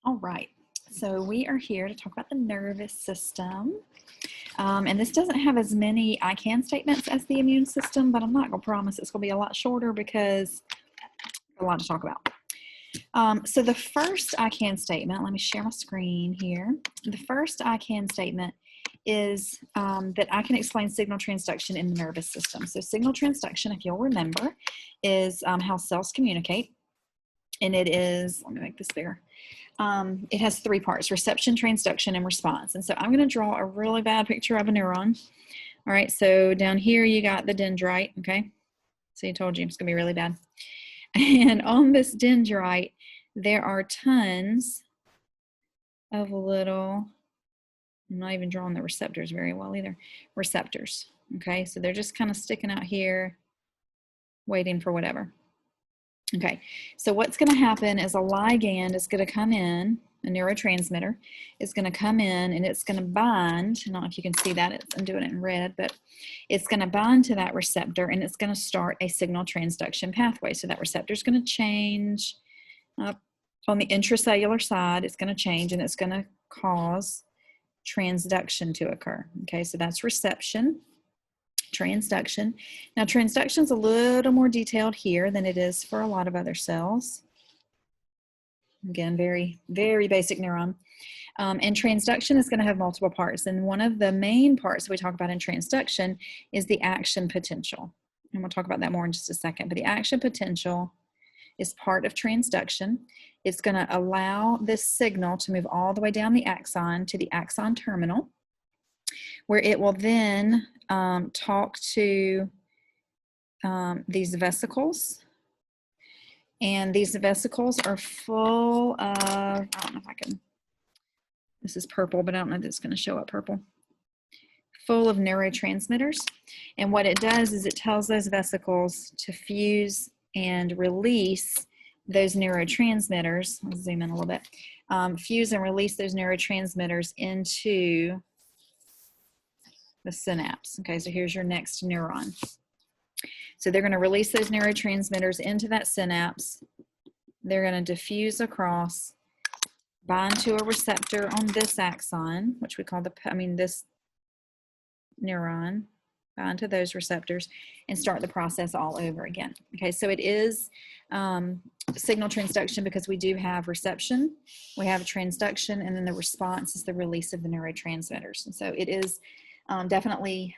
All right, so we are here to talk about the nervous system. And this doesn't have as many I can statements as the immune system, but I'm not going to promise it's going to be a lot shorter because a lot to talk about. So the first I can statement, let me share my screen here. The first I can statement is that I can explain signal transduction in the nervous system. So signal transduction, if you'll remember, is how cells communicate. And it is, let me make this bigger. It has three parts: reception, transduction, and response. And so I'm going to draw a really bad picture of a neuron. All right, so down here you got the dendrite, okay? So I told you it's going to be really bad. And on this dendrite, there are tons of little, I'm not even drawing the receptors very well either, receptors, okay? So they're just kind of sticking out here, waiting for whatever. Okay, so what's going to happen is a ligand is going to come in, a neurotransmitter is going to come in, and it's going to bind. I don't know if you can see that, I'm doing it in red, but it's going to bind to that receptor, and it's going to start a signal transduction pathway. So that receptor is going to change up on the intracellular side. It's going to change, and it's going to cause transduction to occur. Okay, so that's reception. Transduction. Now, transduction is a little more detailed here than it is for a lot of other cells. Again, very, very basic neuron. And transduction is going to have multiple parts. And one of the main parts we talk about in transduction is the action potential. And we'll talk about that more in just a second. But the action potential is part of transduction. It's going to allow this signal to move all the way down the axon to the axon terminal, where it will then talk to these vesicles. And these vesicles are full of, I don't know if I can, this is purple, but I don't know if it's going to show up purple. Full of neurotransmitters. And what it does is it tells those vesicles to fuse and release those neurotransmitters. I'll zoom in a little bit. Fuse and release those neurotransmitters into the synapse. Okay, so here's your next neuron. So they're going to release those neurotransmitters into that synapse. They're going to diffuse across, bind to a receptor on this axon, which we call this neuron, bind to those receptors, and start the process all over again. Okay, so it is signal transduction because we do have reception, we have transduction, and then the response is the release of the neurotransmitters. And so it is definitely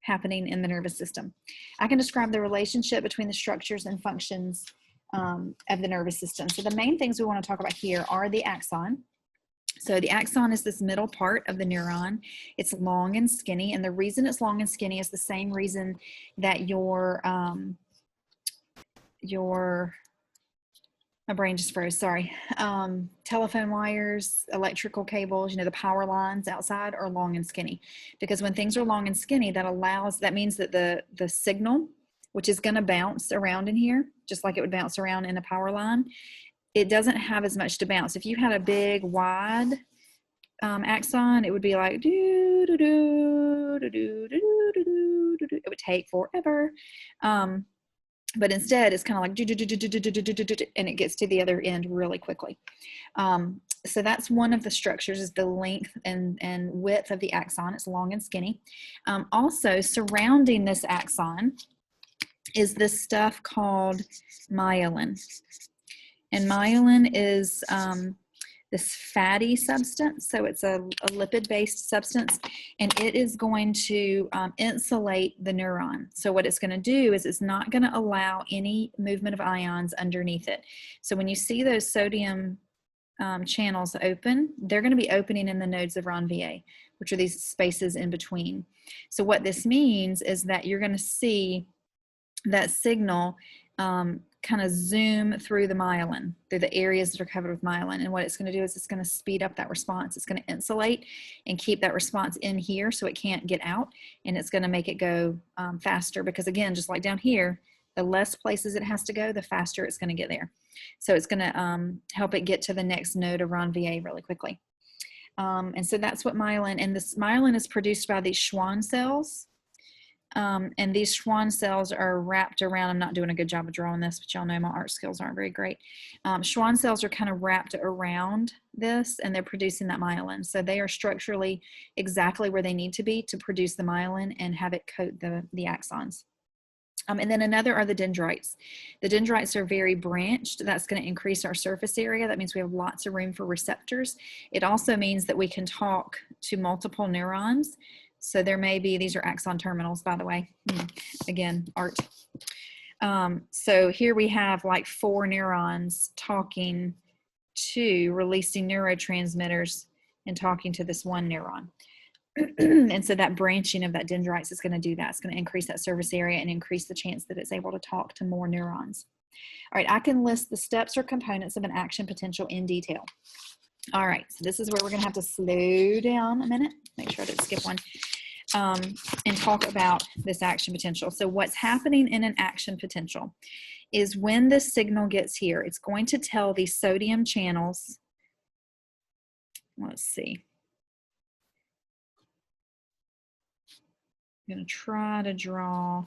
happening in the nervous system. I can describe the relationship between the structures and functions of the nervous system. So the main things we want to talk about here are the axon. So the axon is this middle part of the neuron. It's long and skinny, and the reason it's long and skinny is the same reason that your my brain just froze, sorry. Telephone wires, electrical cables, the power lines outside are long and skinny. Because when things are long and skinny, that means that the signal, which is going to bounce around in here, just like it would bounce around in a power line, it doesn't have as much to bounce. If you had a big, wide axon, it would be like, do, do, do, do, do, do, do, do, do. It would take forever. But instead, it's kind of like, and it gets to the other end really quickly. So that's one of the structures, is the length and width of the axon. It's long and skinny. Also, surrounding this axon is this stuff called myelin. And myelin is this fatty substance. So it's a lipid-based substance, and it is going to insulate the neuron. So what it's going to do is it's not going to allow any movement of ions underneath it. So when you see those sodium channels open, they're going to be opening in the nodes of Ranvier, which are these spaces in between. So what this means is that you're going to see that signal kind of zoom through the myelin, through the areas that are covered with myelin. And what it's going to do is it's going to speed up that response. It's going to insulate and keep that response in here so it can't get out. And it's going to make it go faster, because again, just like down here, the less places it has to go, the faster it's going to get there. So it's going to help it get to the next node of Ranvier really quickly. And so that's what myelin, and this myelin is produced by these Schwann cells. And these Schwann cells are wrapped around, I'm not doing a good job of drawing this, but y'all know my art skills aren't very great. Schwann cells are kind of wrapped around this, and they're producing that myelin. So they are structurally exactly where they need to be to produce the myelin and have it coat the axons. And then another are the dendrites. The dendrites are very branched. That's going to increase our surface area. That means we have lots of room for receptors. It also means that we can talk to multiple neurons. So there may be, these are axon terminals, by the way. Again, art. So here we have like 4 neurons talking to, releasing neurotransmitters and talking to this one neuron. And so that branching of that dendrites is going to do that. It's going to increase that surface area and increase the chance that it's able to talk to more neurons. All right, I can list the steps or components of an action potential in detail. All right, so this is where we're going to have to slow down a minute. Make sure I didn't skip one. And talk about this action potential. So what's happening in an action potential is when this signal gets here, it's going to tell these sodium channels, let's see. I'm going to try to draw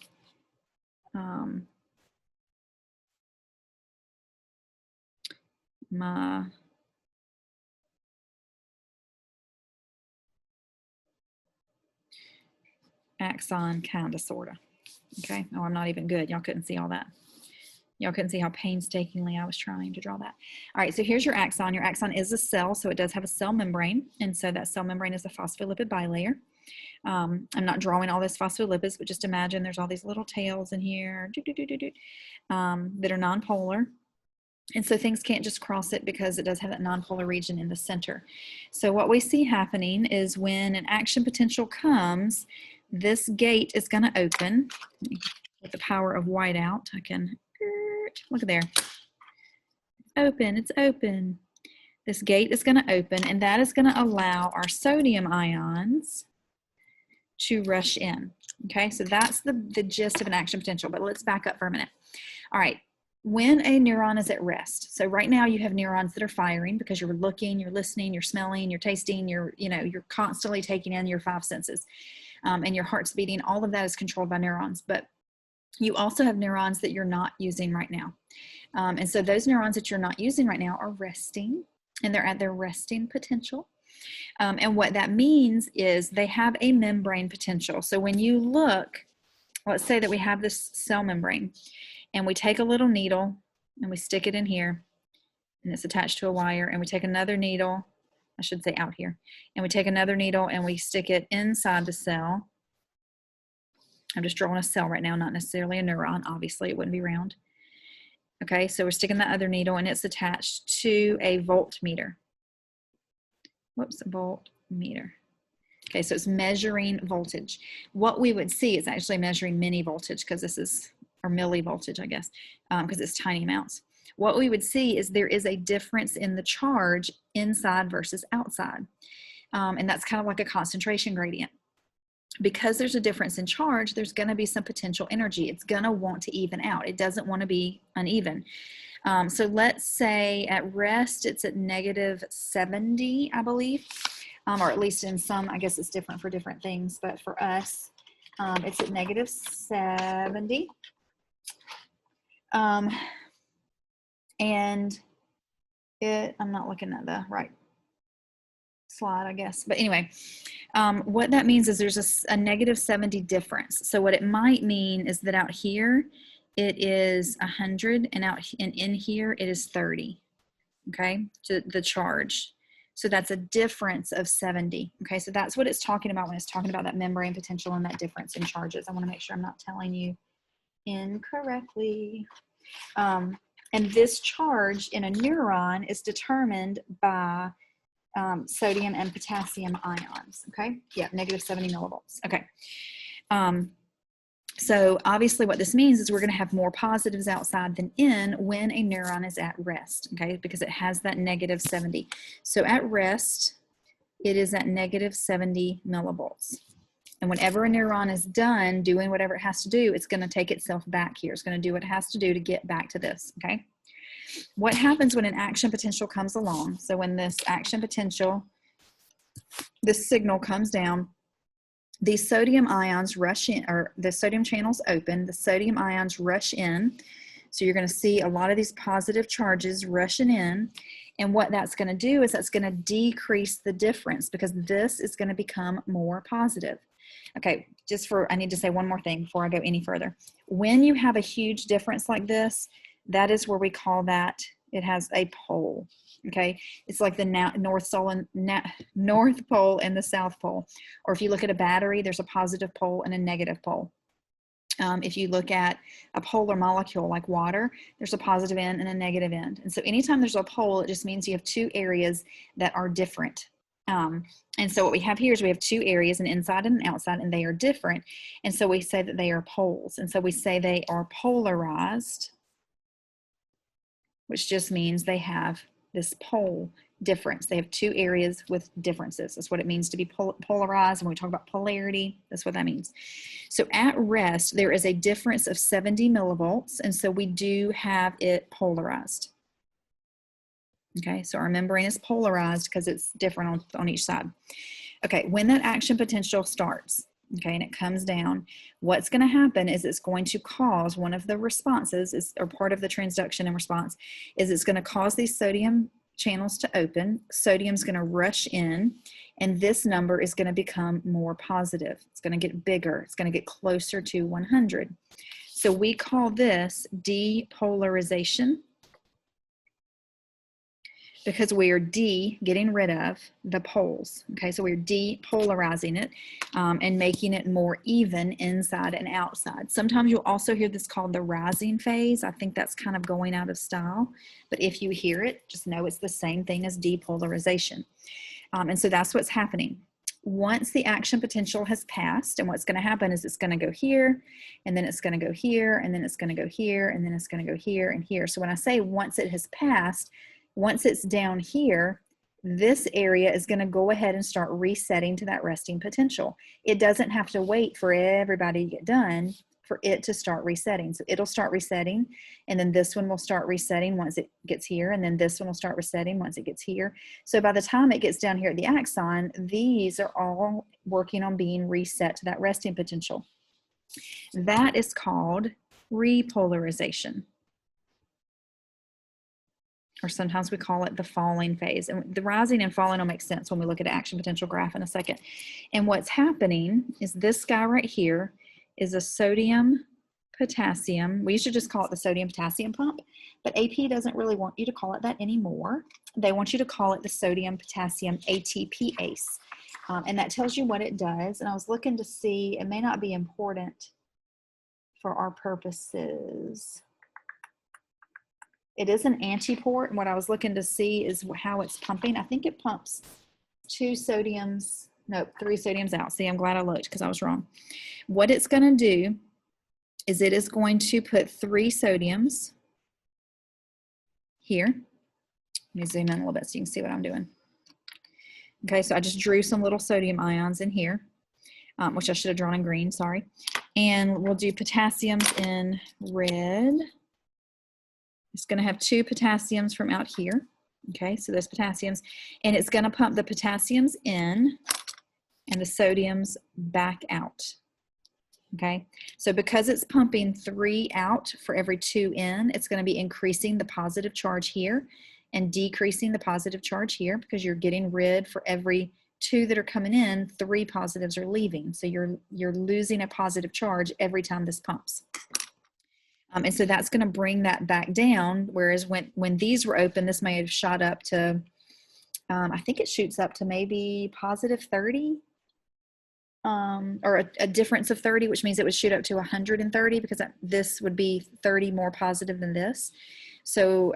my axon kind of, sort of. Okay. Oh, I'm not even good. Y'all couldn't see all that. Y'all couldn't see how painstakingly I was trying to draw that. All right, so here's your axon. Your axon is a cell, so it does have a cell membrane, and so that cell membrane is a phospholipid bilayer. I'm not drawing all this phospholipids, but just imagine there's all these little tails in here that are nonpolar. And so things can't just cross it because it does have that nonpolar region in the center. So what we see happening is when an action potential comes, this gate is going to open. With the power of white out, I can, look at there. Open, it's open. This gate is going to open, and that is going to allow our sodium ions to rush in. Okay, so that's the gist of an action potential, but let's back up for a minute. All right, when a neuron is at rest, so right now you have neurons that are firing because you're looking, you're listening, you're smelling, you're tasting, you're constantly taking in your 5 senses, and your heart's beating. All of that is controlled by neurons, but you also have neurons that you're not using right now. And so those neurons that you're not using right now are resting, and they're at their resting potential. And what that means is they have a membrane potential. So when you look, let's say that we have this cell membrane, and we take a little needle and we stick it in here, and it's attached to a wire, and we take another needle, I should say out here, and we take another needle and we stick it inside the cell. I'm just drawing a cell right now, not necessarily a neuron. Obviously, it wouldn't be round. Okay, so we're sticking that other needle, and it's attached to a voltmeter. Whoops, a voltmeter. Okay, so it's measuring voltage. What we would see is actually measuring mini voltage, because this is, or millivoltage, I guess, because it's tiny amounts. What we would see is there is a difference in the charge inside versus outside. And that's kind of like a concentration gradient. Because there's a difference in charge, there's going to be some potential energy. It's going to want to even out. It doesn't want to be uneven. So let's say at rest, it's at -70, I believe, or at least in some, I guess it's different for different things, but for us, it's at -70. And I'm not looking at the right slide, I guess. But anyway, what that means is there's a -70 difference. So what it might mean is that out here, it is 100, and in here, it is 30, okay, to the charge. So that's a difference of 70, okay? So that's what it's talking about when it's talking about that membrane potential and that difference in charges. I want to make sure I'm not telling you incorrectly. And this charge in a neuron is determined by sodium and potassium ions, okay? Yeah, -70 millivolts, okay. So obviously what this means is we're going to have more positives outside than in when a neuron is at rest, okay, because it has that -70. So at rest, it is at -70 millivolts. And whenever a neuron is done doing whatever it has to do, it's going to take itself back here. It's going to do what it has to do to get back to this, okay? What happens when an action potential comes along? So when this action potential, this signal comes down, these sodium ions rush in, or the sodium channels open, the sodium ions rush in. So you're going to see a lot of these positive charges rushing in. And what that's going to do is that's going to decrease the difference because this is going to become more positive. Okay, I need to say one more thing before I go any further. When you have a huge difference like this, that is where we call that, it has a pole. Okay, it's like the North Pole and the South Pole. Or if you look at a battery, there's a positive pole and a negative pole. If you look at a polar molecule like water, there's a positive end and a negative end. And so anytime there's a pole, it just means you have two areas that are different. And so what we have here is we have two areas, an inside and an outside, and they are different. And so we say that they are poles. And so we say they are polarized, which just means they have this pole difference. They have two areas with differences. That's what it means to be polarized. When we talk about polarity, that's what that means. So at rest, there is a difference of 70 millivolts, and so we do have it polarized. Okay, so our membrane is polarized because it's different on each side. Okay, when that action potential starts, okay, and it comes down, what's going to happen is it's going to cause one of the responses, or part of the transduction and response, is it's going to cause these sodium channels to open. Sodium's going to rush in, and this number is going to become more positive. It's going to get bigger. It's going to get closer to 100. So we call this depolarization, because we are getting rid of the poles. Okay, so we're depolarizing it and making it more even inside and outside. Sometimes you'll also hear this called the rising phase. I think that's kind of going out of style, but if you hear it, just know it's the same thing as depolarization. And so that's what's happening. Once the action potential has passed, and what's going to happen is it's going to go here, and then it's going to go here, and then it's going to go here, and then it's going to go here and here. So when I say once it has passed, once it's down here, this area is going to go ahead and start resetting to that resting potential. It doesn't have to wait for everybody to get done for it to start resetting. So it'll start resetting, and then this one will start resetting once it gets here, and then this one will start resetting once it gets here. So by the time it gets down here at the axon, these are all working on being reset to that resting potential. That is called repolarization, or sometimes we call it the falling phase. And the rising and falling will make sense when we look at an action potential graph in a second. And what's happening is this guy right here is a sodium potassium. We used to just call it the sodium potassium pump, but AP doesn't really want you to call it that anymore. They want you to call it the sodium potassium ATPase. And that tells you what it does. And I was looking to see, it may not be important for our purposes. It is an antiport, and what I was looking to see is how it's pumping. I think it pumps 3 sodiums out. See, I'm glad I looked because I was wrong. What it's going to do is it is going to put 3 sodiums here. Let me zoom in a little bit so you can see what I'm doing. Okay, so I just drew some little sodium ions in here, which I should have drawn in green, sorry. And we'll do potassiums in red. It's going to have 2 potassiums from out here. Okay, so those potassiums, and it's going to pump the potassiums in and the sodiums back out. Okay, so because it's pumping 3 out for every 2 in, it's going to be increasing the positive charge here and decreasing the positive charge here, because you're getting rid, for every 2 that are coming in, 3 positives are leaving. So you're losing a positive charge every time this pumps. And so that's going to bring that back down, whereas when these were open, this may have shot up to, I think it shoots up to maybe positive 30, or a difference of 30, which means it would shoot up to 130, because this would be 30 more positive than this. So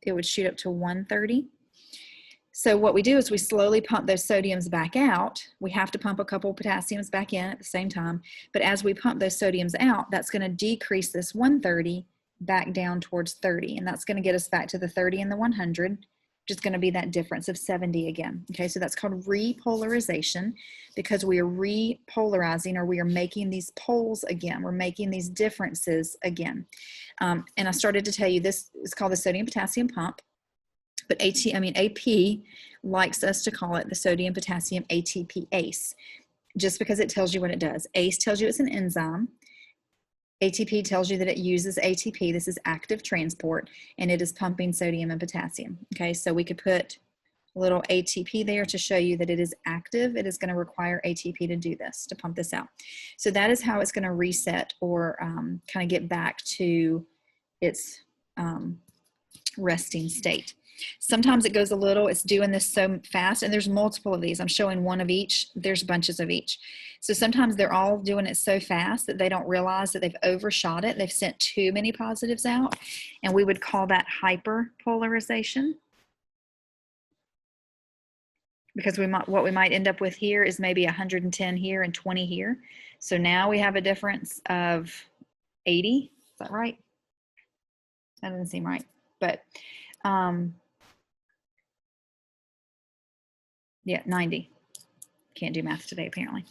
it would shoot up to 130. So what we do is we slowly pump those sodiums back out. We have to pump a couple potassiums back in at the same time. But as we pump those sodiums out, that's going to decrease this 130 back down towards 30. And that's going to get us back to the 30 and the 100, which is going to be that difference of 70 again. Okay, so that's called repolarization, because we are repolarizing, or we are making these poles again. We're making these differences again. And I started to tell you this is called the sodium potassium pump. But AP likes us to call it the sodium potassium ATPase. just because it tells you what it does. ACE tells you it's an enzyme. ATP tells you that it uses ATP. This is active transport, and it is pumping sodium and potassium. Okay, so we could put a little ATP there to show you that it is active. It is going to require ATP to do this, to pump this out. So that is how it's going to reset or kind of get back to its resting state. Sometimes it goes a little, it's doing this so fast, and there's multiple of these. I'm showing one of each. There's bunches of each. So sometimes they're all doing it so fast that they don't realize that they've overshot it. They've sent too many positives out, and we would call that hyperpolarization. Because what we might end up with here is maybe 110 here and 20 here. So now we have a difference of 80. Is that right? That doesn't seem right. But yeah, 90. Can't do math today, apparently.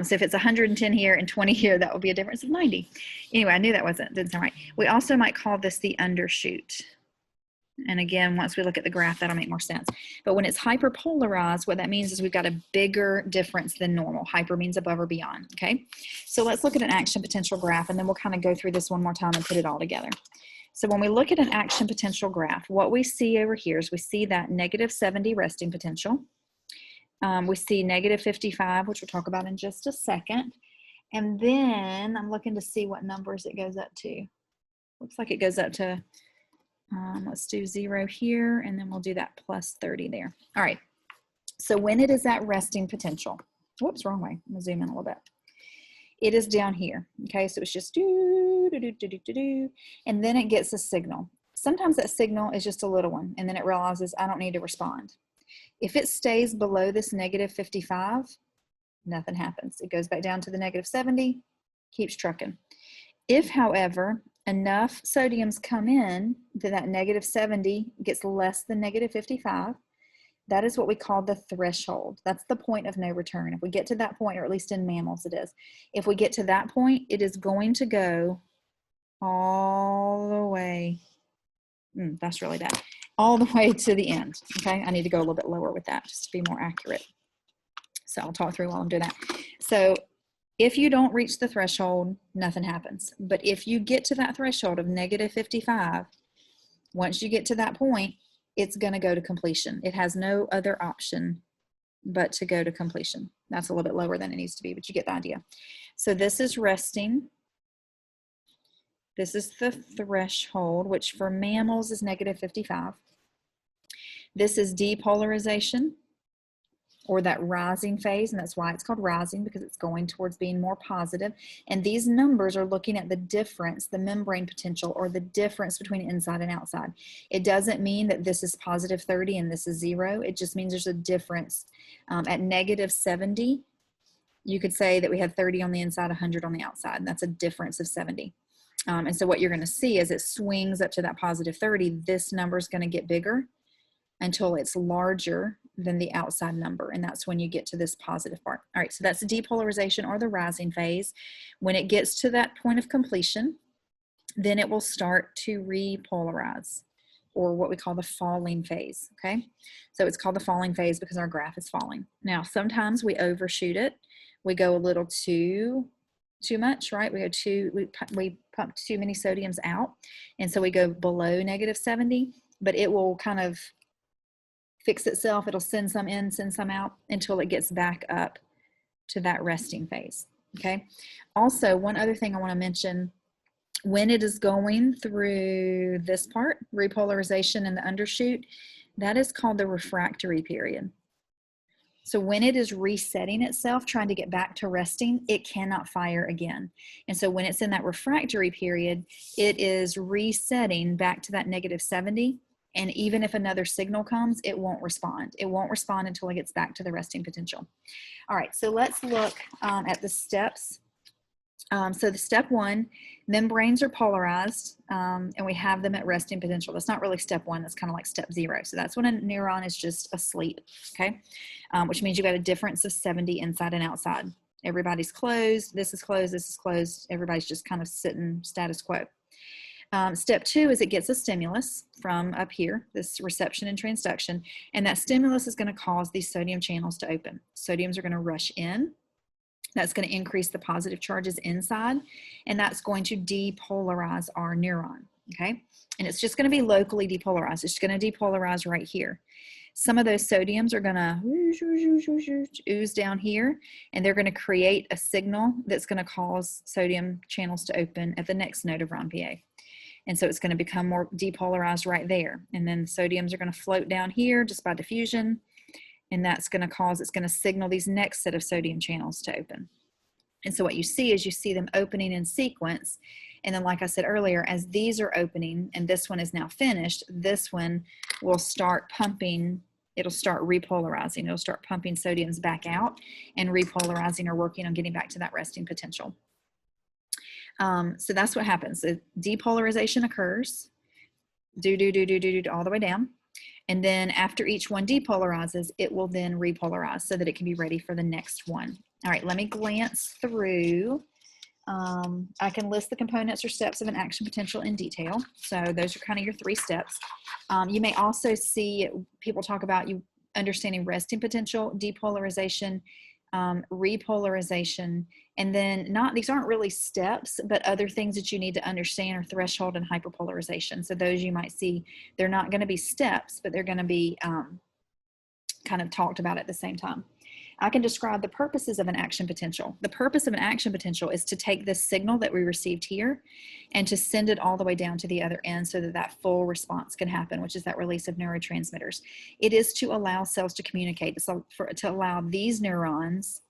So if it's 110 here and 20 here, that would be a difference of 90. Anyway, I knew that didn't sound right. We also might call this the undershoot. And again, once we look at the graph, that'll make more sense. But when it's hyperpolarized, what that means is we've got a bigger difference than normal. Hyper means above or beyond, okay? So let's look at an action potential graph, and then we'll kind of go through this one more time and put it all together. So when we look at an action potential graph, what we see over here is we see that negative 70 resting potential. We see negative 55, which we'll talk about in just a second. And then I'm looking to see what numbers it goes up to. Looks like it goes up to, let's do 0 here, and then we'll do that plus 30 there. All right, so when it is at resting potential, whoops, wrong way. I'm gonna zoom in a little bit. It is down here, okay? So it's just do, do, do, do, do, do, do, and then it gets a signal. Sometimes that signal is just a little one, and then it realizes I don't need to respond. If it stays below this negative 55, nothing happens. It goes back down to the negative 70, keeps trucking. If, however, enough sodiums come in that negative 70 gets less than negative 55, that is what we call the threshold. That's the point of no return. If we get to that point, or at least in mammals it is, if we get to that point, it is going to go all the way, that's really bad, all the way to the end, okay? I need to go a little bit lower with that just to be more accurate. So I'll talk through while I'm doing that. So if you don't reach the threshold, nothing happens. But if you get to that threshold of negative 55, once you get to that point, it's going to go to completion. It has no other option but to go to completion. That's a little bit lower than it needs to be, but you get the idea. So this is resting. This is the threshold, which for mammals is negative 55. This is depolarization, or that rising phase, and that's why it's called rising, because it's going towards being more positive. And these numbers are looking at the difference, the membrane potential, or the difference between inside and outside. It doesn't mean that this is positive 30 and this is 0. It just means there's a difference. At negative 70, you could say that we have 30 on the inside, 100 on the outside, and that's a difference of 70. And so what you're going to see as it swings up to that positive 30, this number is going to get bigger until it's larger than the outside number, and that's when you get to this positive part. All right, so that's the depolarization, or the rising phase. When it gets to that point of completion, then it will start to repolarize, or what we call the falling phase, okay? So it's called the falling phase because our graph is falling. Now, sometimes we overshoot it. We go a little too much, right? We pump too many sodiums out, and so we go below negative 70, but it will kind of fix itself. It'll send some in, send some out until it gets back up to that resting phase, okay? Also, one other thing I want to mention, when it is going through this part, repolarization and the undershoot, that is called the refractory period. So when it is resetting itself, trying to get back to resting, it cannot fire again. And so when it's in that refractory period, it is resetting back to that negative 70. And even if another signal comes, it won't respond. It won't respond until it gets back to the resting potential. All right, so let's look at the steps. So the step 1, membranes are polarized, and we have them at resting potential. That's not really step 1, that's kind of like step 0. So that's when a neuron is just asleep, okay? Which means you've got a difference of 70 inside and outside. Everybody's closed, this is closed, this is closed. Everybody's just kind of sitting status quo. Step 2 is it gets a stimulus from up here, this reception and transduction, and that stimulus is going to cause these sodium channels to open. Sodiums are going to rush in, That's going to increase the positive charges inside, and that's going to depolarize our neuron, okay? And it's just going to be locally depolarized. It's going to depolarize right here. Some of those sodiums are going to ooze down here, and they're going to create a signal that's going to cause sodium channels to open at the next node of round PA. And so it's going to become more depolarized right there. And then the sodiums are going to float down here just by diffusion. And that's going to cause, it's going to signal these next set of sodium channels to open. And so what you see is you see them opening in sequence. And then, like I said earlier, as these are opening and this one is now finished, this one will start pumping, it'll start repolarizing. It'll start pumping sodiums back out and repolarizing or working on getting back to that resting potential. So that's what happens. So depolarization occurs, all the way down. And then after each one depolarizes, it will then repolarize so that it can be ready for the next one. All right, let me glance through. I can list the components or steps of an action potential in detail. So those are kind of your 3 steps. You may also see people talk about you understanding resting potential, depolarization, repolarization, and then these aren't really steps, but other things that you need to understand are threshold and hyperpolarization. So those you might see, they're not going to be steps, but they're going to be kind of talked about at the same time. I can describe the purposes of an action potential. The purpose of an action potential is to take this signal that we received here and to send it all the way down to the other end so that that full response can happen, which is that release of neurotransmitters. It is to allow cells to communicate, to allow these neurons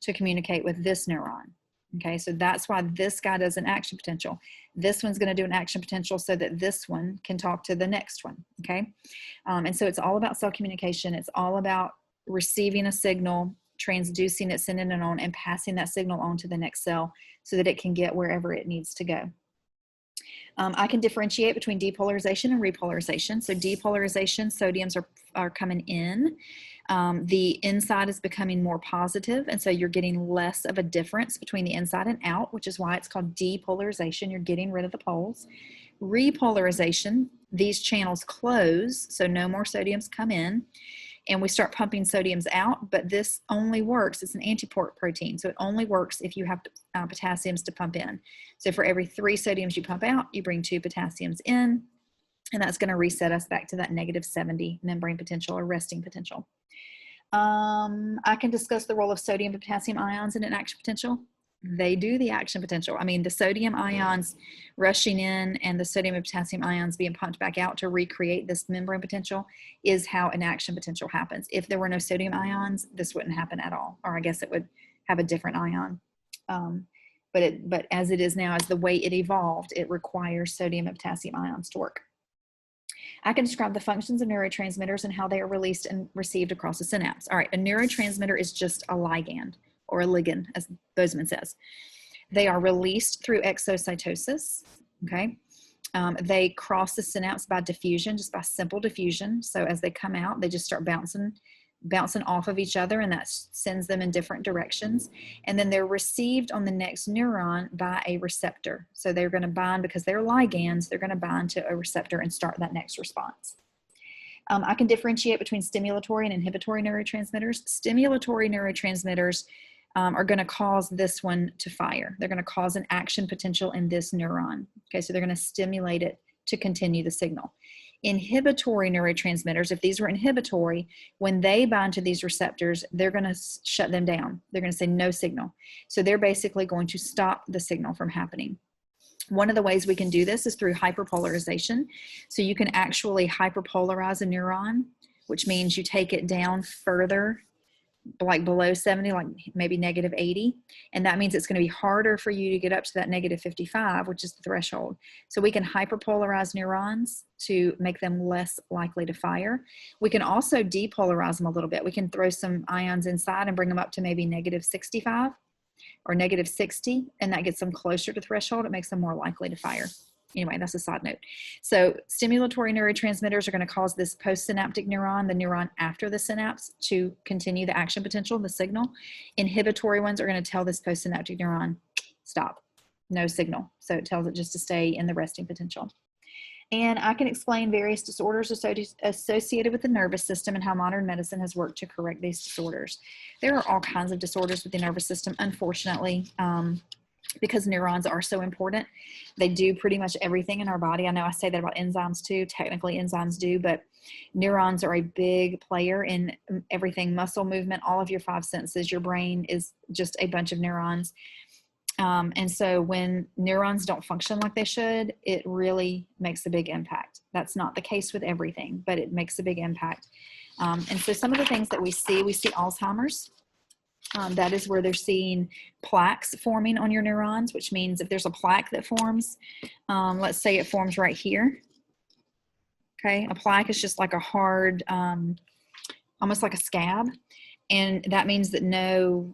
to communicate with this neuron. Okay, so that's why this guy does an action potential. This one's going to do an action potential so that this one can talk to the next one. Okay, and so it's all about cell communication. It's all about receiving a signal, transducing it, sending it on, and passing that signal on to the next cell so that it can get wherever it needs to go. I can differentiate between depolarization and repolarization. So depolarization, sodiums are coming in. The inside is becoming more positive, and so you're getting less of a difference between the inside and out, which is why it's called depolarization. You're getting rid of the poles. Repolarization, these channels close, so no more sodiums come in, and we start pumping sodiums out, but this only works, it's an antiport protein, so it only works if you have potassiums to pump in. So for every 3 sodiums you pump out, you bring 2 potassiums in, and that's going to reset us back to that -70 membrane potential or resting potential. I can discuss the role of sodium and potassium ions in an action potential. They do the action potential. I mean, the sodium ions rushing in and the sodium and potassium ions being pumped back out to recreate this membrane potential is how an action potential happens. If there were no sodium ions, this wouldn't happen at all, or I guess it would have a different ion. But as it is now, as the way it evolved, it requires sodium and potassium ions to work. I can describe the functions of neurotransmitters and how they are released and received across the synapse. All right, a neurotransmitter is just a ligand, or a ligand, as Bozeman says. They are released through exocytosis, okay? They cross the synapse by diffusion, just by simple diffusion. So as they come out, they just start bouncing off of each other, and that sends them in different directions. And then they're received on the next neuron by a receptor. So they're going to bind, because they're ligands, they're going to bind to a receptor and start that next response. I can differentiate between stimulatory and inhibitory neurotransmitters. Stimulatory neurotransmitters are going to cause this one to fire. They're going to cause an action potential in this neuron. Okay, so they're going to stimulate it to continue the signal. Inhibitory neurotransmitters, if these were inhibitory, when they bind to these receptors, they're going to shut them down. They're going to say no signal. So they're basically going to stop the signal from happening. One of the ways we can do this is through hyperpolarization. So you can actually hyperpolarize a neuron, which means you take it down further, like below 70, like maybe -80. And that means it's going to be harder for you to get up to that -55, which is the threshold. So we can hyperpolarize neurons to make them less likely to fire. We can also depolarize them a little bit. We can throw some ions inside and bring them up to maybe -65 or -60, and that gets them closer to threshold. It makes them more likely to fire. Anyway, that's a side note. So stimulatory neurotransmitters are going to cause this postsynaptic neuron, the neuron after the synapse, to continue the action potential, the signal. Inhibitory ones are going to tell this postsynaptic neuron, stop, no signal. So it tells it just to stay in the resting potential. And I can explain various disorders associated with the nervous system and how modern medicine has worked to correct these disorders. There are all kinds of disorders with the nervous system, unfortunately, because neurons are so important. They do pretty much everything in our body. I know I say that about enzymes too. Technically, enzymes do, but neurons are a big player in everything: muscle movement, all of your five senses. Your brain is just a bunch of neurons. And so when neurons don't function like they should, it really makes a big impact. That's not the case with everything, but it makes a big impact. And so some of the things that we see Alzheimer's. That is where they're seeing plaques forming on your neurons, which means if there's a plaque that forms, let's say it forms right here. Okay, a plaque is just like a hard, almost like a scab. And that means that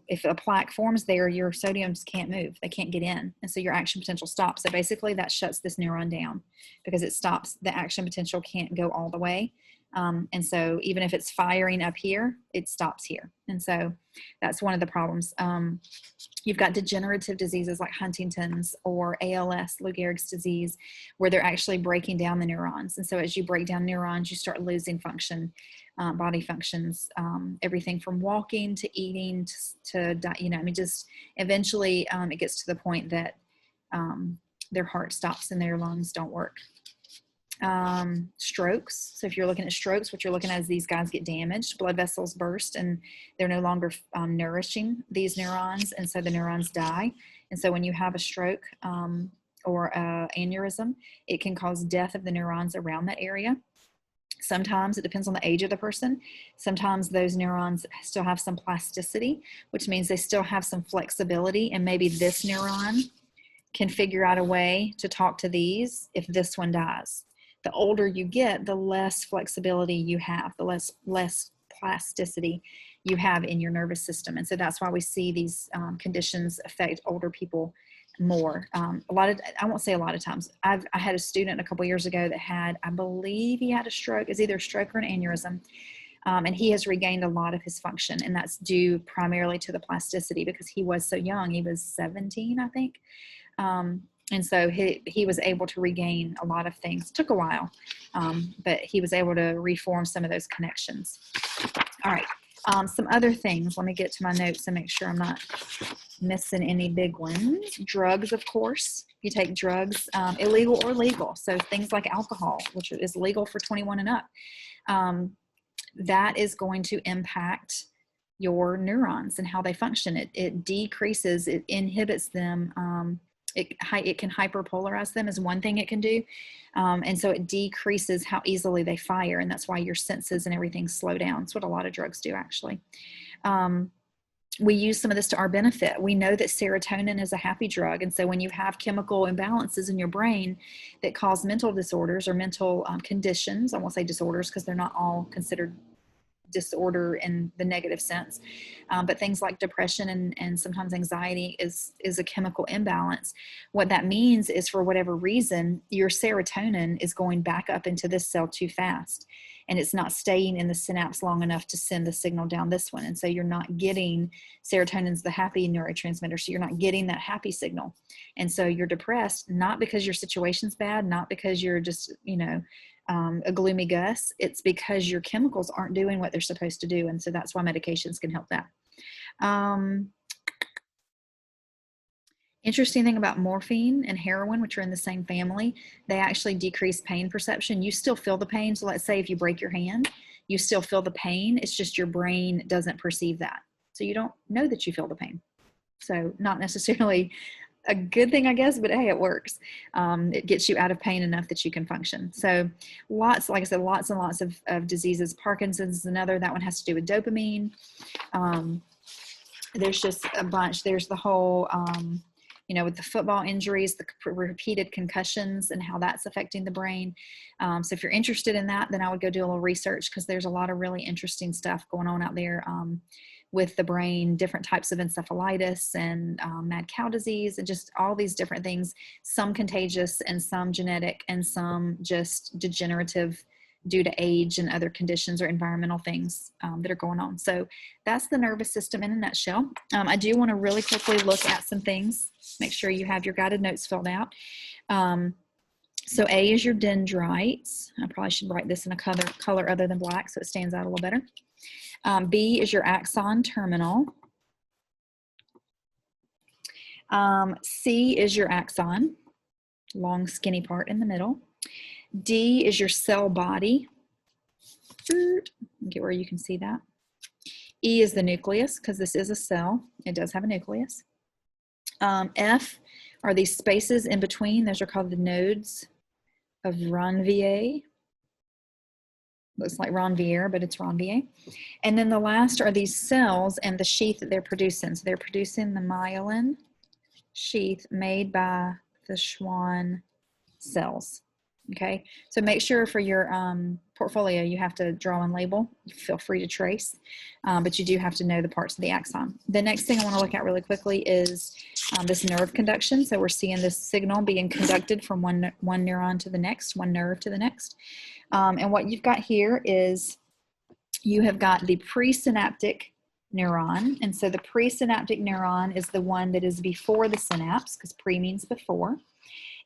if a plaque forms there, your sodiums can't move. They can't get in. And so your action potential stops. So basically that shuts this neuron down because it stops. The action potential can't go all the way. And so even if it's firing up here, it stops here. And so that's one of the problems. You've got degenerative diseases like Huntington's or ALS, Lou Gehrig's disease, where they're actually breaking down the neurons. And so as you break down neurons, you start losing function, body functions, everything from walking to eating to just eventually it gets to the point that their heart stops and their lungs don't work. Strokes. So if you're looking at strokes, what you're looking at is these guys get damaged, blood vessels burst, and they're no longer nourishing these neurons, and so the neurons die. And so when you have a stroke or aneurysm, it can cause death of the neurons around that area. Sometimes it depends on the age of the person. Sometimes those neurons still have some plasticity, which means they still have some flexibility, and maybe this neuron can figure out a way to talk to these if this one dies. The older you get, the less flexibility you have, the less plasticity you have in your nervous system. And so that's why we see these conditions affect older people more. I won't say a lot of times. I had a student a couple years ago that had, I believe he had a stroke. It's either a stroke or an aneurysm. And he has regained a lot of his function, and that's due primarily to the plasticity because he was so young. He was 17, I think. And so he was able to regain a lot of things. It took a while, but he was able to reform some of those connections. All right. Some other things. Let me get to my notes and make sure I'm not missing any big ones. Drugs, of course. You take drugs, illegal or legal. So things like alcohol, which is legal for 21 and up. That is going to impact your neurons and how they function. It decreases, it inhibits them. It can hyperpolarize them is one thing it can do. And so it decreases how easily they fire. And that's why your senses and everything slow down. It's what a lot of drugs do, actually. We use some of this to our benefit. We know that serotonin is a happy drug. And so when you have chemical imbalances in your brain that cause mental disorders or mental conditions, I won't say disorders because they're not all considered disorder in the negative sense, but things like depression and sometimes anxiety is a chemical imbalance. What that means is, for whatever reason, your serotonin is going back up into this cell too fast, and it's not staying in the synapse long enough to send the signal down this one. And so you're not getting, serotonin's the happy neurotransmitter, so you're not getting that happy signal. And so you're depressed, not because your situation's bad, not because you're just, a gloomy Gus. It's because your chemicals aren't doing what they're supposed to do. And so that's why medications can help that. Interesting thing about morphine and heroin, which are in the same family, they actually decrease pain perception. You still feel the pain. So let's say if you break your hand, you still feel the pain. It's just your brain doesn't perceive that. So you don't know that you feel the pain. So not necessarily a good thing, I guess, but hey, it works. It gets you out of pain enough that you can function. So like I said, lots and lots of diseases. Parkinson's is another. That one has to do with dopamine. There's just a bunch. There's the whole, with the football injuries, the repeated concussions and how that's affecting the brain. So if you're interested in that, then I would go do a little research, because there's a lot of really interesting stuff going on out there with the brain, different types of encephalitis and mad cow disease, and just all these different things, some contagious and some genetic and some just degenerative due to age and other conditions or environmental things that are going on. So that's the nervous system in a nutshell. I do want to really quickly look at some things, make sure you have your guided notes filled out. So A is your dendrites. I probably should write this in a color other than black so it stands out a little better. B is your axon terminal. C is your axon, long skinny part in the middle. D is your cell body. Get where you can see that. E is the nucleus, because this is a cell. It does have a nucleus. F are these spaces in between. Those are called the nodes of Ranvier. Looks like Ranvier, but it's Ranvier. And then the last are these cells and the sheath that they're producing. So they're producing the myelin sheath made by the Schwann cells. Okay, so make sure for your portfolio you have to draw and label. Feel free to trace, but you do have to know the parts of the axon. The next thing I want to look at really quickly is this nerve conduction. So we're seeing this signal being conducted from one neuron to the next, one nerve to the next. And what you've got here is you have got the presynaptic neuron. And so the presynaptic neuron is the one that is before the synapse, because pre means before.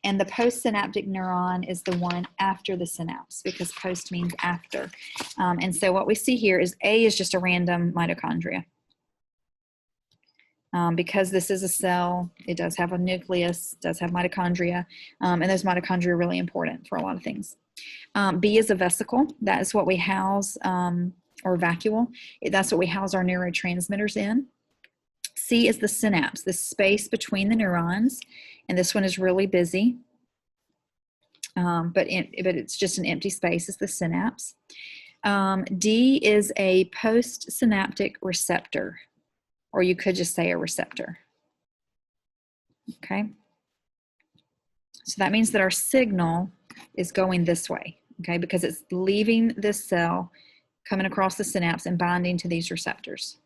And the postsynaptic neuron is the one after the synapse, because post means after. And so what we see here is A is just a random mitochondria. Because this is a cell, it does have a nucleus, does have mitochondria, and those mitochondria are really important for a lot of things. B is a vesicle. That is what we house, or vacuole. That's what we house our neurotransmitters in. C is the synapse, the space between the neurons, and this one is really busy, but it's just an empty space. It's the synapse. D is a postsynaptic receptor, or you could just say a receptor. Okay, so that means that our signal is going this way, okay, because it's leaving this cell, coming across the synapse and binding to these receptors.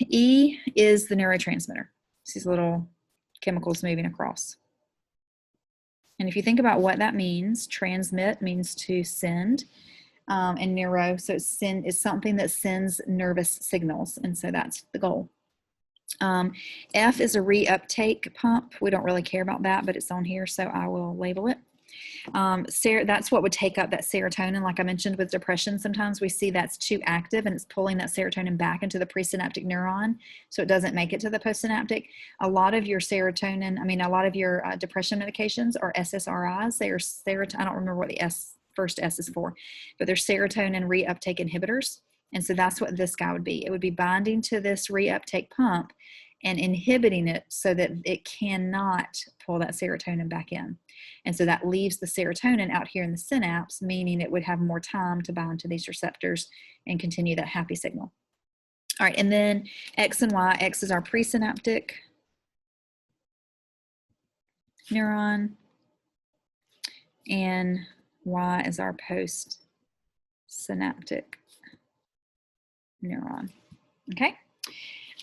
E is the neurotransmitter. It's these little chemicals moving across. And if you think about what that means, transmit means to send, and neuro, so it's something that sends nervous signals, and so that's the goal. F is a reuptake pump. We don't really care about that, but it's on here, so I will label it. That's what would take up that serotonin. Like I mentioned with depression, sometimes we see that's too active and it's pulling that serotonin back into the presynaptic neuron, so it doesn't make it to the postsynaptic. A lot of your serotonin, a lot of your depression medications are SSRIs. They are serotonin. I don't remember what the first S is for, but they're serotonin reuptake inhibitors. And so that's what this guy would be. It would be binding to this reuptake pump and inhibiting it so that it cannot pull that serotonin back in. And so that leaves the serotonin out here in the synapse, meaning it would have more time to bind to these receptors and continue that happy signal. All right, and then X and Y. X is our presynaptic neuron, and Y is our postsynaptic neuron. Okay.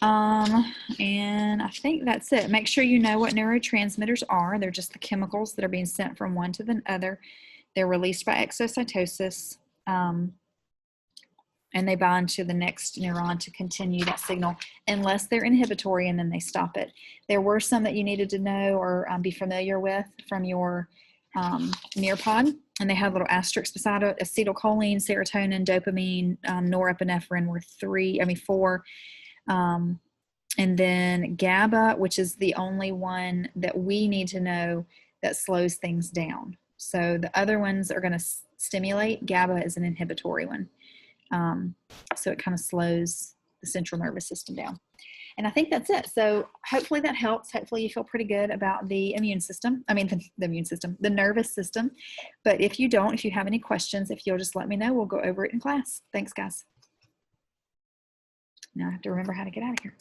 And I think that's it. Make sure you know what neurotransmitters are. They're just the chemicals that are being sent from one to the other. They're released by exocytosis, and they bind to the next neuron to continue that signal, unless they're inhibitory, and then they stop it. There were some that you needed to know or be familiar with from your Nearpod, and they had little asterisks beside it. Acetylcholine, serotonin, dopamine, norepinephrine were four. And then GABA, which is the only one that we need to know that slows things down. So the other ones are going to stimulate. GABA is an inhibitory one. So it kind of slows the central nervous system down. And I think that's it. So hopefully that helps. Hopefully you feel pretty good about the immune system. The immune system, the nervous system. But if you don't, if you have any questions, if you'll just let me know, we'll go over it in class. Thanks, guys. Now I have to remember how to get out of here.